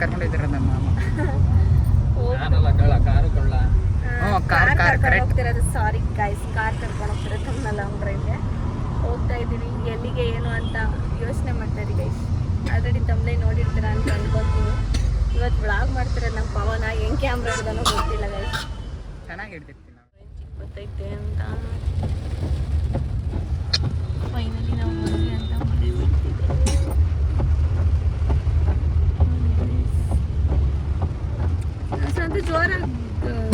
ಕರ್ಕೊಂಡಿದ್ದಾರೆ ನನ್ನ ಮಾಮ. Sorry guys, car ಕರ್ಕೊಂಡು ಹೋಗ್ತಿರೋದು ನಮ್ಮ ಲಾಂಗ್ ಡ್ರೈವ್ಗೆ ಹೋಗ್ತಾ ಇದ್ದೀವಿ. ಎಲ್ಲಿಗೆ ಏನು ಅಂತ ಯೋಚನೆ ಮಾಡ್ತಾ ಇದ್ದೀವಿ ಗೈಸ್. ಆಲ್ರೆಡಿ ತಮ್ಮಲೇ ನೋಡಿರ್ತೀರ ಅಂತ ಅನ್ಕೊತೀನಿ. ಇವತ್ತು ವ್ಲಾಗ್ ಮಾಡ್ತಿರೋದು ನಮ್ಮ ಪವನ. ಹೆಂಗೆ ಕ್ಯಾಮ್ರಾ ಇರೋದನ್ನೋ ಗೊತ್ತಿಲ್ಲ ಗೈಸ್. ಚೆನ್ನಾಗಿ ಹಿಡ್ದಿರ್ತೀನಿ ಗೊತ್ತೈತೆ ಅಂತ ಫೈನಲಿ ನಾವು ಹೋಗಿ ಅಂತ ಮನೆ ಬಿಡ್ತಿದ್ದೇವೆ. ಸಂತ ಜೋರಾಗಿ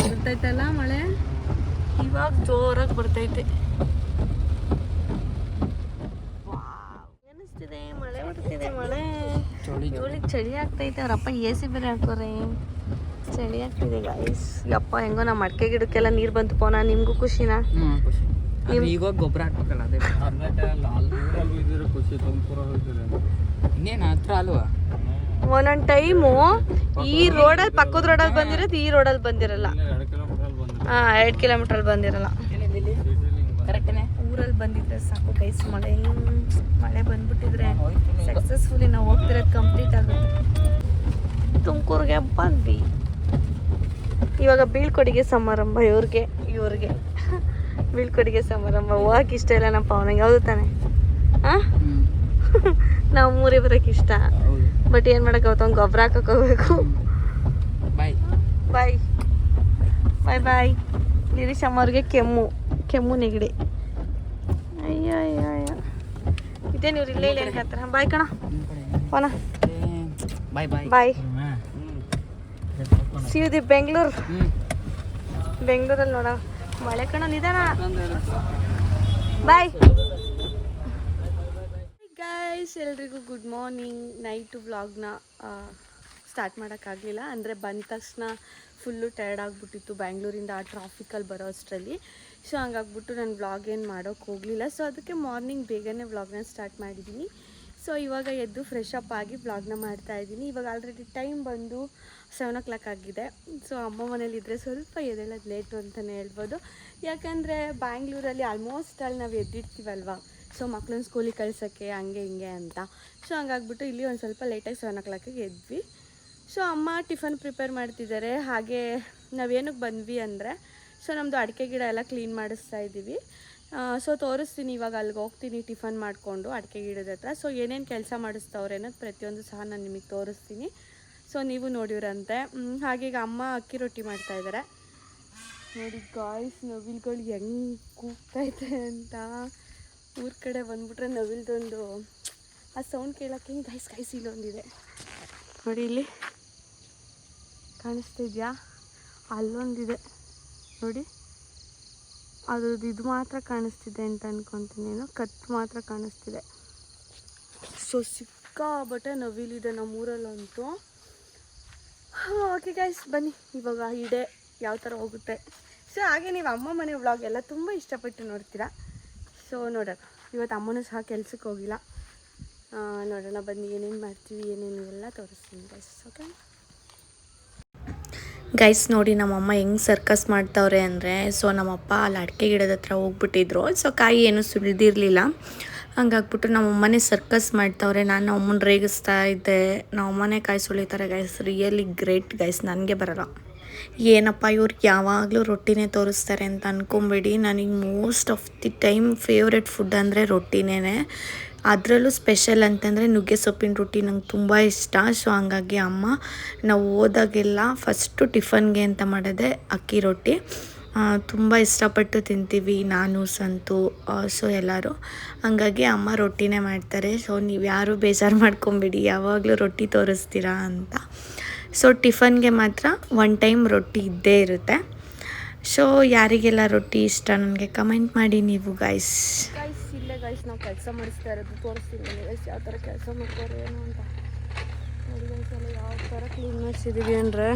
ಬರ್ತೈತಲ್ಲ ಮಳೆ, ಇವಾಗ ಜೋರಾಗಿ ಬರ್ತೈತೆ. ಅನಿಸ್ತಿದೆ ಮಳೆ ಬರ್ತಿದೆ. ಮಳೆ ಇವಳಿಗೆ ಚಳಿ ಆಗ್ತೈತೆ. ಅವರಪ್ಪ AC ಬೇರೆ ಹಾಕೋರೆ, ಚಳಿ ಆಗ್ತಿದೆ ಗೈಸ್. ಯಪ್ಪ ಹೆಂಗೋ ನಮ್ಮ ಅಡಿಕೆ ಗಿಡಕ್ಕೆಲ್ಲ ನೀರು ಬಂತು. ಪೋನ ನಿಮ್ಗೂ ಖುಷಿನಾ? ಈಗ ಗೊಬ್ಬರ ಹಾಕ್ಬೇಕಲ್ಲ, ಅದೇ ಇನ್ನೇನು ಹತ್ರ ಅಲ್ವಾ. ಒಂದೊಂದು ಟೈಮು ಈ ರೋಡಲ್ಲಿ ಪಕ್ಕದ ರೋಡಲ್ಲಿ ಬಂದಿರೋದು ಈ ರೋಡಲ್ಲಿ ಬಂದಿರಲ್ಲ. 2 ಕಿಲೋಮೀಟ್ರಲ್ಲಿ ಬಂದಿರಲ್ಲ. ಕರೆಕ್ಟೇ. ಊರಲ್ಲಿ ಬಂದಿದ್ರೆ ಸಾಕು ಗೈಸ್. ಮಳೆ ಬಂದ್ಬಿಟ್ಟಿದ್ರೆ ಸಕ್ಸಸ್ಫುಲಿ ನಾವು ಹೋಗ್ತಿರೋದು ಕಂಪ್ಲೀಟ್ ಆಗುತ್ತೆ. ತುಮಕೂರಿಗೆ ಬಂದ್ವಿ. ಇವಾಗ ಬೀಳ್ಕೊಡುಗೆ ಸಮಾರಂಭ ಇವ್ರಿಗೆ ಬೀಳ್ಕೊಡುಗೆ ಸಮಾರಂಭ. ಹೋಗಕ್ಕೆ ಇಷ್ಟ ಇಲ್ಲ ನಮ್ಮ ಪವನಿಗೆ, ಹೌದು ತಾನೆ? ನಾವು ಮೂರೇ ಬರೋಕ್ಕೆ ಇಷ್ಟ. ಬಟ್ ಏನು ಮಾಡೋಕ್ಕಾಗುತ್ತೆ, ಅವ್ನು ಗೊಬ್ಬರ ಹಾಕಕ್ಕೆ ಹೋಗ್ಬೇಕು. ಬಾಯ್ ಬಾಯ್ ಬಾಯ್ ಬಾಯ್. ಲಿರೀಶಮ್ಮ ಅವ್ರಿಗೆ ಕೆಮ್ಮು ನೆಗಡಿ. ಅಯ್ಯೋ ಅಯ್ಯೋ ಅಯ್ಯೋ. ಇದೇನು ಇವ್ರು ಇಲ್ಲೇ ಇಲ್ಲ ಹೇಳ್ತಾರೆ. ಬಾಯ್ ಕಣ ಪವನ. ಬಾಯ್ ಬಾಯ್ ಬಾಯ್. ಸಿಯುದಿ ಬೆಂಗಳೂರಲ್ಲಿ ನೋಡ ಮಳೆ ಕಣ ನಿಧಾನ. ಬಾಯ್ ಗೈಸ್, ಎಲ್ರಿಗೂ ಗುಡ್ ಮಾರ್ನಿಂಗ್. ನೈಟು ವ್ಲಾಗ್ನ ಸ್ಟಾರ್ಟ್ ಮಾಡೋಕ್ಕಾಗಲಿಲ್ಲ. ಅಂದರೆ ಬಂದ ತಕ್ಷಣ ಫುಲ್ಲು ಟಯರ್ಡ್ ಆಗಿಬಿಟ್ಟಿತ್ತು ಬ್ಯಾಂಗ್ಳೂರಿಂದ ಆ ಟ್ರಾಫಿಕಲ್ಲಿ ಬರೋ ಅಷ್ಟರಲ್ಲಿ. ಸೊ ಹಂಗಾಗ್ಬಿಟ್ಟು ನಾನು ವ್ಲಾಗ್ ಏನು ಮಾಡೋಕ್ಕೆ ಹೋಗಲಿಲ್ಲ. ಸೊ ಅದಕ್ಕೆ ಮಾರ್ನಿಂಗ್ ಬೇಗನೆ ವ್ಲಾಗ್ನ ಸ್ಟಾರ್ಟ್ ಮಾಡಿದ್ದೀನಿ. ಸೊ ಇವಾಗ ಎದ್ದು ಫ್ರೆಶ್ ಅಪ್ ಆಗಿ ವ್ಲಾಗ್ನ ಮಾಡ್ತಾಯಿದ್ದೀನಿ. ಇವಾಗ ಆಲ್ರೆಡಿ ಟೈಮ್ ಬಂದು 7 o'clock ಆಗಿದೆ. ಸೊ ಅಮ್ಮ ಮನೇಲಿದ್ದರೆ ಸ್ವಲ್ಪ ಎದ್ದೇಳೋದು ಲೇಟು ಅಂತಲೇ ಹೇಳ್ಬೋದು. ಯಾಕಂದರೆ ಬ್ಯಾಂಗ್ಳೂರಲ್ಲಿ ಆಲ್ಮೋಸ್ಟ್ ಅಲ್ಲಿ ನಾವು ಎದ್ದಿರ್ತೀವಲ್ವ. ಸೊ ಮಕ್ಳನ್ನ ಸ್ಕೂಲಿಗೆ ಕಳ್ಸೋಕ್ಕೆ ಹಂಗೆ ಹಿಂಗೆ ಅಂತ. ಸೊ ಹಂಗಾಗ್ಬಿಟ್ಟು ಇಲ್ಲಿ ಒಂದು ಸ್ವಲ್ಪ ಲೇಟಾಗಿ 7 o'clock ಎದ್ವಿ. ಸೊ ಅಮ್ಮ ಟಿಫನ್ ಪ್ರಿಪೇರ್ ಮಾಡ್ತಿದ್ದಾರೆ. ಹಾಗೆ ನಾವೇನಕ್ಕೆ ಬಂದ್ವಿ ಅಂದರೆ, ಸೊ ನಮ್ಮದು ಅಡಿಕೆ ಗಿಡ ಎಲ್ಲ ಕ್ಲೀನ್ ಮಾಡಿಸ್ತಾ ಇದ್ದೀವಿ. ಸೊ ತೋರಿಸ್ತೀನಿ ಇವಾಗ. ಅಲ್ಲಿಗೆ ಹೋಗ್ತೀನಿ ಟಿಫನ್ ಮಾಡಿಕೊಂಡು ಅಡಿಕೆ ಗಿಡದ ಹತ್ರ. ಸೊ ಏನೇನು ಕೆಲಸ ಮಾಡಿಸ್ತವ್ರೆ ಅನ್ನೋದು ಪ್ರತಿಯೊಂದು ಸಹ ನಾನು ನಿಮಗೆ ತೋರಿಸ್ತೀನಿ. ಸೊ ನೀವು ನೋಡಿವ್ರಂತೆ. ಹಾಗೆ ಈಗ ಅಮ್ಮ ಅಕ್ಕಿ ರೊಟ್ಟಿ ಮಾಡ್ತಾಯಿದ್ದಾರೆ ನೋಡಿ ಗಾಯ್ಸ್. ನವಿಲ್ಗಳು ಹೆಂಗೆ ಕೂಗ್ತೈತೆ ಅಂತ. ಊರ ಕಡೆ ಬಂದ್ಬಿಟ್ರೆ ನವಿಲ್ದೊಂದು ಆ ಸೌಂಡ್ ಕೇಳೋಕ್ಕೆ ಗೈಸ್ ಇಲ್ಲೊಂದಿದೆ ನೋಡಿ, ಇಲ್ಲಿ ಕಾಣಿಸ್ತಿದ್ಯಾ? ಅಲ್ಲೊಂದಿದೆ ನೋಡಿ. ಅದ್ರದ್ದು ಇದು ಮಾತ್ರ ಕಾಣಿಸ್ತಿದೆ ಅಂತ ಅನ್ಕೊತೀನಿ. ಏನೋ ಕತ್ತು ಮಾತ್ರ ಕಾಣಿಸ್ತಿದೆ. ಸೊ ಸಿಕ್ಕಾಬಟ್ಟೆ ನವಿಲಿದೆ ನಮ್ಮೂರಲ್ಲಂತೂ. ಓಕೆ ಗೈಸ್, ಬನ್ನಿ ಇವಾಗ ಇಡೆ ಯಾವ ಥರ ಹೋಗುತ್ತೆ. ಸೊ ಹಾಗೆ ನೀವು ಅಮ್ಮ ಮನೆ ವ್ಲಾಗ್ ಎಲ್ಲ ತುಂಬ ಇಷ್ಟಪಟ್ಟು ನೋಡ್ತೀರಾ. ಸೊ ನೋಡೋಣ. ಇವತ್ತು ಅಮ್ಮನೂ ಸಹ ಕೆಲ್ಸಕ್ಕೆ ಹೋಗಿಲ್ಲ. ನೋಡೋಣ ಬನ್ನಿ ಏನೇನು ಮಾಡ್ತೀವಿ ಏನೇನು ಎಲ್ಲ ತೋರಿಸ್ತೀನಿ ಗೈಸ್. ಓಕೆ ಗೈಸ್, ನೋಡಿ ನಮ್ಮಮ್ಮ ಹೆಂಗೆ ಸರ್ಕಸ್ ಮಾಡ್ತವ್ರೆ ಅಂದರೆ, ಸೊ ನಮ್ಮಪ್ಪ ಅಲ್ಲಿ ಅಡಿಕೆ ಗಿಡದ ಹತ್ರ ಹೋಗ್ಬಿಟ್ಟಿದ್ರು. ಸೊ ಕಾಯಿ ಏನು ಸುಳಿದಿರಲಿಲ್ಲ. ಹಂಗಾಗ್ಬಿಟ್ಟು ನಮ್ಮಮ್ಮನೇ ಸರ್ಕಸ್ ಮಾಡ್ತವ್ರೆ. ನಾನು ನಮ್ಮಮ್ಮನ ರೇಗಿಸ್ತಾ ಇದ್ದೆ. ನಮ್ಮಮ್ಮನೇ ಕಾಯಿ ಸುಳಿತಾರೆ ಗೈಸ್. Really great guys. ನನಗೆ ಬರಲ್ಲ. ಏನಪ್ಪ ಇವ್ರಿಗೆ ಯಾವಾಗಲೂ ರೊಟ್ಟಿನೇ ತೋರಿಸ್ತಾರೆ ಅಂತ ಅಂದ್ಕೊಂಬೇಡಿ. ನನಗೆ most of the time favourite food ಅಂದರೆ ರೊಟ್ಟಿನೇ. ಅದರಲ್ಲೂ ಸ್ಪೆಷಲ್ ಅಂತಂದರೆ ನುಗ್ಗೆ ಸೊಪ್ಪಿನ ರೊಟ್ಟಿ ನಂಗೆ ತುಂಬ ಇಷ್ಟ. ಸೊ ಹಂಗಾಗಿ ಅಮ್ಮ ನಾವು ಹೋದಾಗೆಲ್ಲ ಫಸ್ಟು ಟಿಫನ್ಗೆ ಅಂತ ಮಾಡೋದೆ ಅಕ್ಕಿ ರೊಟ್ಟಿ. ತುಂಬ ಇಷ್ಟಪಟ್ಟು ತಿಂತೀವಿ ನಾನು, ಸಂತು, ಸೊ ಎಲ್ಲರೂ. ಹಂಗಾಗಿ ಅಮ್ಮ ರೊಟ್ಟಿನೇ ಮಾಡ್ತಾರೆ. ಸೊ ನೀವು ಯಾರೂ ಬೇಜಾರು ಮಾಡ್ಕೊಬೇಡಿ ಯಾವಾಗಲೂ ರೊಟ್ಟಿ ತೋರಿಸ್ತೀರಾ ಅಂತ. ಸೊ ಟಿಫನ್ಗೆ ಮಾತ್ರ 1 ಟೈಮ್ ರೊಟ್ಟಿ ಇದ್ದೇ ಇರುತ್ತೆ. ಸೊ ಯಾರಿಗೆಲ್ಲ ರೊಟ್ಟಿ ಇಷ್ಟ ನನಗೆ ಕಮೆಂಟ್ ಮಾಡಿ ನೀವು ಗೈಸ್. ಇಲ್ಲೇ ಗೈಸ್ ನಾವು ಕೆಲಸ ಮಾಡಿಸ್ತಾ ಇರೋದು ತೋರಿಸ್ತೀನಿ ಗೈಸ್. ಯಾವ ಥರ ಕೆಲಸ ಮಾಡ್ತಾರೆ ಏನು ಅಂತ ನೋಡಿ ಗೈಸ್. ಎಲ್ಲ ಯಾವ ಥರ ಕ್ಲೀನ್ ಮಾಡಿಸಿದ್ದೀವಿ ಅಂದರೆ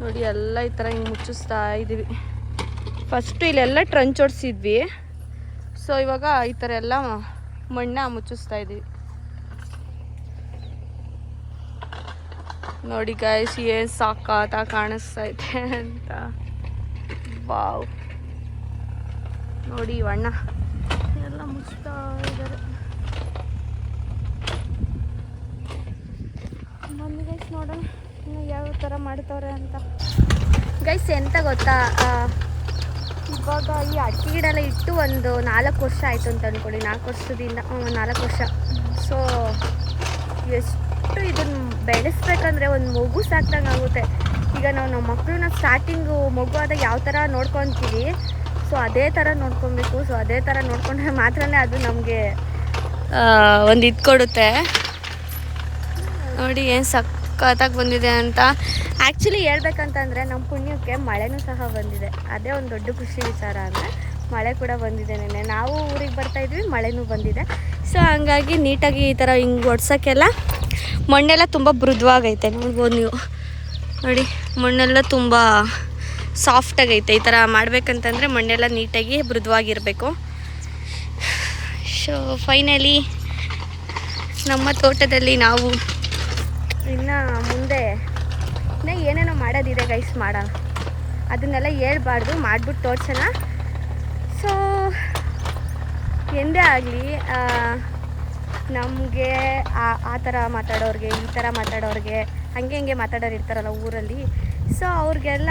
ನೋಡಿ, ಎಲ್ಲ ಈ ಥರ ಹಿಂಗೆ ಮುಚ್ಚಿಸ್ತಾ ಇದ್ದೀವಿ. ಫಸ್ಟು ಇಲ್ಲೆಲ್ಲ ಟ್ರಂಚ್ ಹೊಡ್ಸಿದ್ವಿ. ಸೊ ಇವಾಗ ಈ ಥರ ಎಲ್ಲ ಮಣ್ಣ ಮುಚ್ಚಿಸ್ತಾ ಇದ್ದೀವಿ ನೋಡಿ ಗೈಸ್. ಏನು ಸಾಕಾತ ಕಾಣಿಸ್ತೈತೆ ಅಂತ. ವಾವ್ ನೋಡಿ ಅಣ್ಣ ಎಲ್ಲ ಮುಚ್ತಾ ಇದ್ದಾರೆ. ಬನ್ನಿ ಗೈಸ್ ನೋಡೋಣ ಇನ್ನು ಯಾವ ಥರ ಮಾಡ್ತವ್ರೆ ಅಂತ. ಗೈಸ್ ಎಂತ ಗೊತ್ತಾ, ಇವಾಗ ಈ ಅಡಿಕೆ ಗಿಡ ಎಲ್ಲ ಇಟ್ಟು ಒಂದು 4 ವರ್ಷ ಆಯಿತು ಅಂತ ಅಂದ್ಕೊಳ್ಳಿ. 4 ವರ್ಷದಿಂದ 4 ವರ್ಷ. ಸೊ ಎಷ್ಟು ಇದನ್ನು ಬೆಳೆಸ್ಬೇಕಂದ್ರೆ ಒಂದು ಮಗು ಸಾಕ್ದಂಗೆ ಆಗುತ್ತೆ. ಈಗ ನಾವು ನಮ್ಮ ಮಕ್ಕಳನ್ನ ಸ್ಟಾರ್ಟಿಂಗು ಮಗು ಆದಾಗ ಯಾವ ಥರ ನೋಡ್ಕೊತೀವಿ, ಸೊ ಅದೇ ಥರ ನೋಡ್ಕೊಬೇಕು. ಸೊ ಅದೇ ಥರ ನೋಡ್ಕೊಂಡ್ರೆ ಮಾತ್ರನೇ ಅದು ನಮಗೆ ಒಂದು ಇದು ಕೊಡುತ್ತೆ. ನೋಡಿ ಏನು ಸಖತ್ತಾಗಿ ಬಂದಿದೆ ಅಂತ. ಆ್ಯಕ್ಚುಲಿ ಹೇಳ್ಬೇಕಂತಂದರೆ ನಮ್ಮ ಪುಣ್ಯಕ್ಕೆ ಮಳೆನೂ ಸಹ ಬಂದಿದೆ. ಅದೇ ಒಂದು ದೊಡ್ಡ ಖುಷಿ ವಿಚಾರ. ಅಂದರೆ ಮಳೆ ಕೂಡ ಬಂದಿದೆ. ನೆನ್ನೆ ನಾವು ಊರಿಗೆ ಬರ್ತಾಯಿದ್ವಿ, ಮಳೆನೂ ಬಂದಿದೆ. ಸೊ ಹಂಗಾಗಿ ನೀಟಾಗಿ ಈ ಥರ ಹಿಂಗೆ ಒಡ್ಸೋಕ್ಕೆಲ್ಲ ಮಣ್ಣೆಲ್ಲ ತುಂಬ ಮೃದುವಾಗೈತೆ. ನೋಡ್ಬೋದು ನೀವು, ನೋಡಿ ಮಣ್ಣೆಲ್ಲ ತುಂಬ ಸಾಫ್ಟಾಗೈತೆ. ಈ ಥರ ಮಾಡ್ಬೇಕಂತಂದರೆ ಮಣ್ಣೆಲ್ಲ ನೀಟಾಗಿ ಮೃದುವಾಗಿರಬೇಕು. ಸೊ ಫೈನಲಿ ನಮ್ಮ ತೋಟದಲ್ಲಿ ನಾವು ಇನ್ನು ಮುಂದೆ ಏನೇನೋ ಮಾಡೋದಿದೆ ಗೈಸ್, ಮಾಡೋಣ. ಅದನ್ನೆಲ್ಲ ಹೇಳ್ಬಾರ್ದು, ಮಾಡಿಬಿಟ್ಟು ತೋರ್ಸೋಣ. ಸೊ ಎಂದೇ ಆಗಲಿ ನಮಗೆ ಆ ಥರ ಮಾತಾಡೋರಿಗೆ, ಈ ಥರ ಮಾತಾಡೋರಿಗೆ, ಹಂಗೆ ಮಾತಾಡೋರು ಇರ್ತಾರಲ್ಲ ಊರಲ್ಲಿ. ಸೊ ಅವ್ರಿಗೆಲ್ಲ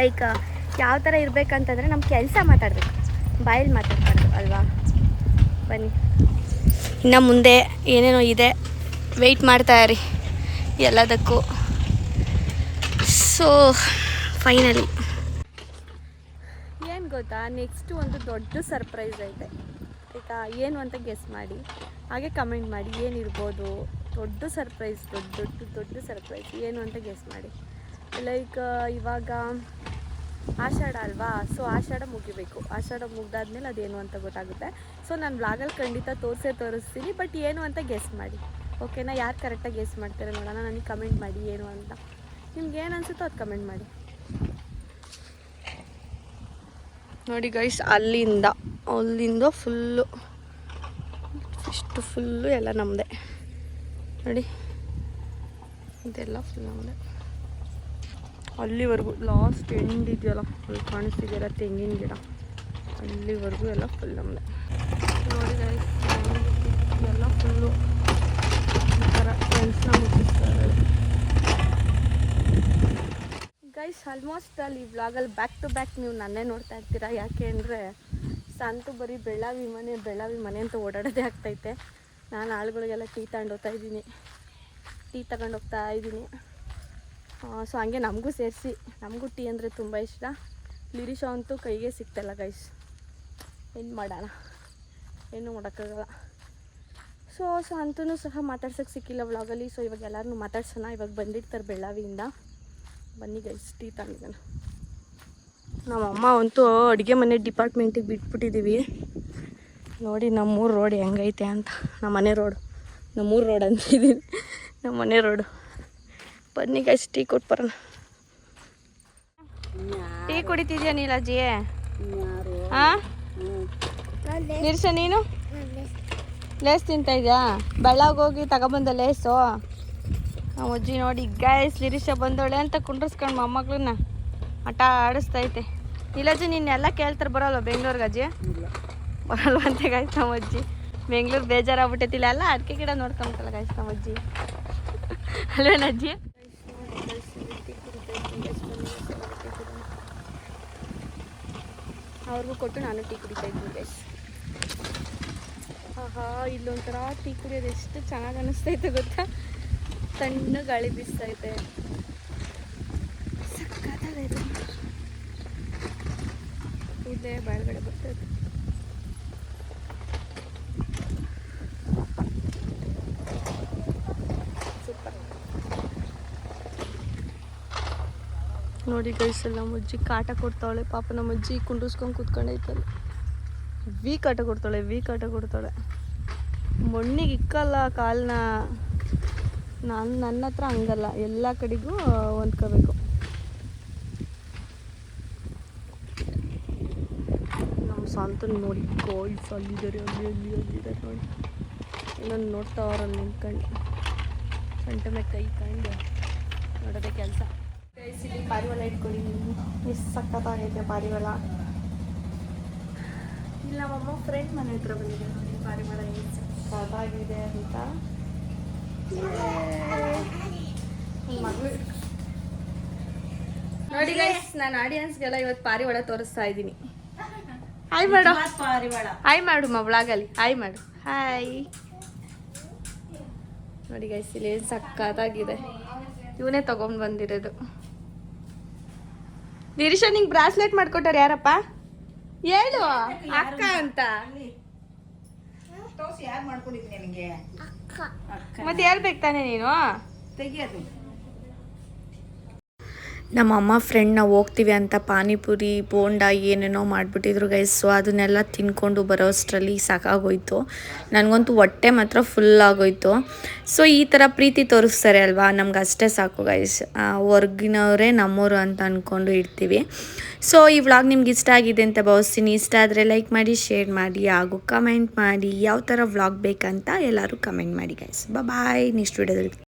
ಲೈಕ್ ಯಾವ ಥರ ಇರಬೇಕಂತಂದರೆ ನಮ್ಮ ಕೆಲಸ ಮಾತಾಡಬೇಕು, ಬಾಯಲ್ಲಿ ಮಾತಾಡ್ಬಾರ್ದು ಅಲ್ವಾ. ಬನ್ನಿ, ಇನ್ನು ಮುಂದೆ ಏನೇನೋ ಇದೆ, ವೆಯ್ಟ್ ಮಾಡ್ತಾಯಿರಿ ಎಲ್ಲದಕ್ಕೂ. ಸೊ ಫೈನಲಿ ಏನು ಗೊತ್ತಾ, ನೆಕ್ಸ್ಟು ಒಂದು ದೊಡ್ಡ ಸರ್ಪ್ರೈಸ್ ಐತೆ ಆಯಿತಾ. ಏನು ಅಂತ ಗೆಸ್ ಮಾಡಿ, ಹಾಗೆ ಕಮೆಂಟ್ ಮಾಡಿ ಏನಿರ್ಬೋದು. ದೊಡ್ಡ ಸರ್ಪ್ರೈಸ್, ದೊಡ್ಡ ಸರ್ಪ್ರೈಸ್ ಏನು ಅಂತ ಗೆಸ್ ಮಾಡಿ. ಲೈಕ್ ಇವಾಗ ಆಷಾಢ ಅಲ್ವಾ, ಸೊ ಆಷಾಢ ಮುಗಿಬೇಕು. ಆಷಾಢ ಮುಗ್ದಾದ್ಮೇಲೆ ಅದೇನು ಅಂತ ಗೊತ್ತಾಗುತ್ತೆ. ಸೊ ನಾನು ಬ್ಲಾಗಲ್ಲಿ ಖಂಡಿತ ತೋರಿಸ್ತೀನಿ, ಬಟ್ ಏನು ಅಂತ ಗೆಸ್ ಮಾಡಿ. ಓಕೆನಾ? ಯಾರು ಕರೆಕ್ಟಾಗಿ ಗೆಸ್ ಮಾಡ್ತಾರೆ ನೋಡೋಣ. ನನಗೆ ಕಮೆಂಟ್ ಮಾಡಿ ಏನು ಅಂತ. ನಿಮ್ಗೆ ಏನು ಅನಿಸುತ್ತೋ ಅದು ಕಮೆಂಟ್ ಮಾಡಿ. ನೋಡಿ ಗೈಸ್, ಅಲ್ಲಿಂದ ಫುಲ್ಲು ಇಷ್ಟು ಫುಲ್ಲು ಎಲ್ಲ ನಮ್ಮದೇ. ನೋಡಿ ಇದೆಲ್ಲ ಫುಲ್ ನಮ್ಮದೇ. ಅಲ್ಲಿವರೆಗೂ ಲಾಸ್ಟ್ ಎಂಡ್ ಇದೆಯಲ್ಲ, ಅಲ್ಲಿ ಕಾಣಿಸ್ತಿದೆಯಲ್ಲ ತೆಂಗಿನ ಗಿಡ, ಅಲ್ಲಿವರೆಗೂ ಎಲ್ಲ ಫುಲ್ ನಮ್ಮದೇ. ನೋಡಿ ಗೈಸ್, ಎಲ್ಲ ಫುಲ್ಲು ಈ ಥರ ಫ್ರೆಂಡ್ಸ್ನ ಮುಟ್ಟಿಸ್ತಾರೆ ಗೈಸ್. ಆಲ್ಮೋಸ್ಟ್ ಅಲ್ಲಿ ಈ ವ್ಲಾಗಲ್ಲಿ ಬ್ಯಾಕ್ ಟು ಬ್ಯಾಕ್ ನೀವು ನನ್ನೇ ನೋಡ್ತಾ ಇರ್ತೀರಾ. ಯಾಕೆ ಅಂದರೆ ಸಂತು ಬರೀ ಬೆಳ್ಳಾವಿ ಮನೆ ಅಂತ ಓಡಾಡೋದೇ ಆಗ್ತೈತೆ. ನಾನು ಆಳುಗಳಿಗೆಲ್ಲ ಟೀ ತಗೊಂಡೋಗ್ತಾ ಇದ್ದೀನಿ. ಸೊ ಹಂಗೆ ನಮಗೂ ಸೇರಿಸಿ, ನಮಗೂ ಟೀ ಅಂದರೆ ತುಂಬ ಇಷ್ಟ. ಲಿರಿಶ ಅಂತೂ ಕೈಗೆ ಸಿಗ್ತಲ್ಲ ಗೈಸ್, ಏನು ಮಾಡೋಣ, ಏನೂ ಮಾಡೋಕ್ಕಾಗಲ್ಲ. ಸೊ ಅಂತೂ ಸಹ ಮಾತಾಡ್ಸೋಕ್ಕೆ ಸಿಕ್ಕಿಲ್ಲ ವ್ಲಾಗಲ್ಲಿ. ಸೊ ಇವಾಗ ಎಲ್ಲರೂ ಮಾತಾಡ್ಸೋಣ. ಇವಾಗ ಬಂದಿರ್ತಾರೆ ಬೆಳ್ಳಾವಿಯಿಂದ. ಬನ್ನಿ ಗೈಸ್, ಟೀ ತಂದಿದ್ದಾನೆ. ನಮ್ಮಮ್ಮ ಅಂತೂ ಅಡುಗೆ ಮನೆ ಡಿಪಾರ್ಟ್ಮೆಂಟಿಗೆ ಬಿಟ್ಬಿಟ್ಟಿದ್ದೀವಿ. ನೋಡಿ ನಮ್ಮೂರು ರೋಡ್ ಹೆಂಗೈತೆ ಅಂತ. ನಮ್ಮನೆ ರೋಡ್ ಅಂತಿದ್ದೀನಿ, ನಮ್ಮನೆ ರೋಡು. ಬನ್ನಿ ಗೈಸ್, ಟೀ ಕೊಟ್ಟು ಬರೋಣ. ಟೀ ಕುಡಿತಿದ್ಯಾ ನೀಲಜ್ಜಿ? ಹಾಂ ನಿರ್ಸ, ನೀನು ಲೇಸ್ ತಿಂತಾ ಇದೆಯಾ? ಬೆಳ್ಳಾಗ ಹೋಗಿ ತಗೊಬಂದ ಲೇಸು. ನಮ್ಮ ಅಜ್ಜಿ ನೋಡಿ ಗೈಸ್, ಲಿರಿಶ ಬಂದೋಳೆ ಅಂತ ಕುಂಡ್ರಸ್ಕೊಂಡು ಮೊಮ್ಮಗಳನ್ನ ಆಟ ಆಡಿಸ್ತೈತೆ. ನೀಲಜ್ಜಿ ನಿನ್ನೆಲ್ಲ ಕೇಳ್ತಾರೆ, ಬರೋಲ್ವ ಬೆಂಗ್ಳೂರಿಗೆ ಅಜ್ಜಿ? ಬರಲ್ವ ಅಂತ ಗೈಸ್ ನಮ್ಮ ಅಜ್ಜಿ. ಬೆಂಗ್ಳೂರು ಬೇಜಾರಾಗ್ಬಿಟ್ಟೈತಿಲ್ಲ, ಎಲ್ಲ ಅಡಿಕೆ ಗಿಡ ನೋಡ್ಕೊಂಬಿಟ್ಟಲ್ಲ ಗೈಸ್ ನಮ್ಮ ಅಜ್ಜಿ. ಅಲ್ವೇನ ಅಜ್ಜಿ? ಅವ್ರಿಗೂ ಕೊಟ್ಟು ನಾನು ಟೀ ಕುಡಿತಾ ಇದ್ದೀನಿ ಗೈಸ್. ಆಹಾ, ಇಲ್ಲೊಂಥರ ಟೀ ಕುಡಿಯೋದು ಎಷ್ಟು ಚೆನ್ನಾಗಿ ಅನ್ನಿಸ್ತೈತೆ ಗೊತ್ತಾ. ತಣ್ಣ ಗಾಳಿ ಬೀಸ್ತೈತೆ, ಸಕ್ಕತ್ತಾಗೈತೆ. ಇಲ್ಲೇ ಬಾಳ್ಗಡೆ ಬರ್ತೈತೆ. ಸೂಪರ್. ನೋಡಿ ಗೈಸ್, ನಮ್ಮ ಅಜ್ಜಿ ಕಾಟ ಕೊಡ್ತಾವಳೆ. ಪಾಪ ನಮ್ಮ ಅಜ್ಜಿ ಕುಂಡಿಸ್ಕೊಂಡು ಕೂತ್ಕೊಂಡೈತಲ್ಲ, ಕಾಟ ಕೊಡ್ತಾಳೆ. ಮಣ್ಣಿಗೆ ಇಕ್ಕಲ್ಲ ಕಾಲನ್ನ. ನನ್ನ ಹತ್ರ ಹಂಗಲ್ಲ, ಎಲ್ಲ ಕಡೆಗೂ ಹೊಂದ್ಕೋಬೇಕು. ನಮ್ಮ ಸ್ವಂತ ನೋಡಿ ಗಾಯ್ಸ್, ಅಲ್ಲಿದ್ದಾರೆ ನೋಡಿ. ಇನ್ನೊಂದು ನೋಡ್ತಾವ್ರಲ್ಲಿ ನಿಂತ್ಕೊಂಡು ಸೊಂಟ ಮೇಲೆ ಕೈ ಕಂಡು ನೋಡೋದೇ ಕೆಲಸ. ಇಲ್ಲಿ ಪಾರಿವಾಳ ಇಟ್ಕೊಳ್ಳಿ ನೀವು, ಎಷ್ಟು ಸಕ್ಕತ್ತಾಗೈತೆ ಪಾರಿವಾಳ. ಇಲ್ಲಿ ನಮ್ಮಮ್ಮ ಫ್ರೆಂಡ್ ಮನೆ ಹತ್ರ ಬಂದಿದೆ ನೋಡಿ, ಪಾರಿವಾಳ ಎಷ್ಟು ಸಕ್ಕತ್ತಾಗಿದೆ ಅಂತ. ನೋಡಿ ಗೈಸ್, ನಾನು ಆಡಿಯನ್ಸ್ಗೆಲ್ಲ ಇವತ್ತು ಪಾರಿವಾಳ ತೋರಿಸ್ತಾ ಇದ್ದೀನಿ. ಹಾಯ್ ಮಾಡು, ಹಾಯ್ ಮಾಡು ವ್ಲಾಗಲ್ಲಿ ಹಾಯ್ ಮಾಡು. ಹಾಯ್ ನೋಡಿ ಗೈಸ್, ಇಲ್ಲಿ ಏನು ಸಕ್ಕತ್ತಾಗಿದೆ. ಇವನೇ ತಗೊಂಡು ಬಂದಿರೋದು. ನಿರೀಶ, ನಿಂಗೆ ಬ್ರಾಸ್ಲೆಟ್ ಮಾಡ್ಕೊಟ್ಟಾರ ಯಾರಪ್ಪ? ಹೇಳು ಅಕ್ಕ ಅಂತ. ಮತ್ತೆ ಹೇಳ್ಬೇಕು ತಾನೆ ನೀನು. ನಮ್ಮ ಅಮ್ಮ ಫ್ರೆಂಡ್ ನಾವು ಹೋಗ್ತೀವಿ ಅಂತ ಪಾನಿಪುರಿ ಬೋಂಡ ಏನೇನೋ ಮಾಡಿಬಿಟ್ಟಿದ್ರು ಗೈಸ್. ಸೊ ಅದನ್ನೆಲ್ಲ ತಿನ್ಕೊಂಡು ಬರೋಷ್ಟರಲ್ಲಿ ಸಾಕಾಗೋಯ್ತು. ನನಗಂತೂ ಹೊಟ್ಟೆ ಮಾತ್ರ ಫುಲ್ ಆಗೋಯ್ತು. ಸೊ ಈ ಥರ ಪ್ರೀತಿ ತೋರಿಸ್ತಾರೆ ಅಲ್ವಾ, ನಮ್ಗೆ ಅಷ್ಟೇ ಸಾಕು ಗೈಸ್. ಹೊರ್ಗಿನವರೇ ನಮ್ಮವರು ಅಂತ ಅಂದ್ಕೊಂಡು ಇರ್ತೀವಿ. ಸೊ ಈ ವ್ಲಾಗ್ ನಿಮ್ಗೆ ಇಷ್ಟ ಆಗಿದೆ ಅಂತ ಭಾವಿಸ್ತೀನಿ. ಇಷ್ಟ ಆದರೆ ಲೈಕ್ ಮಾಡಿ, ಶೇರ್ ಮಾಡಿ, ಹಾಗೂ ಕಮೆಂಟ್ ಮಾಡಿ. ಯಾವ ಥರ ವ್ಲಾಗ್ ಬೇಕಂತ ಎಲ್ಲರೂ ಕಮೆಂಟ್ ಮಾಡಿ ಗೈಸ್. ಬಾಯ್, ನೆಕ್ಸ್ಟ್ ವಿಡಿಯೋದಲ್ಲಿ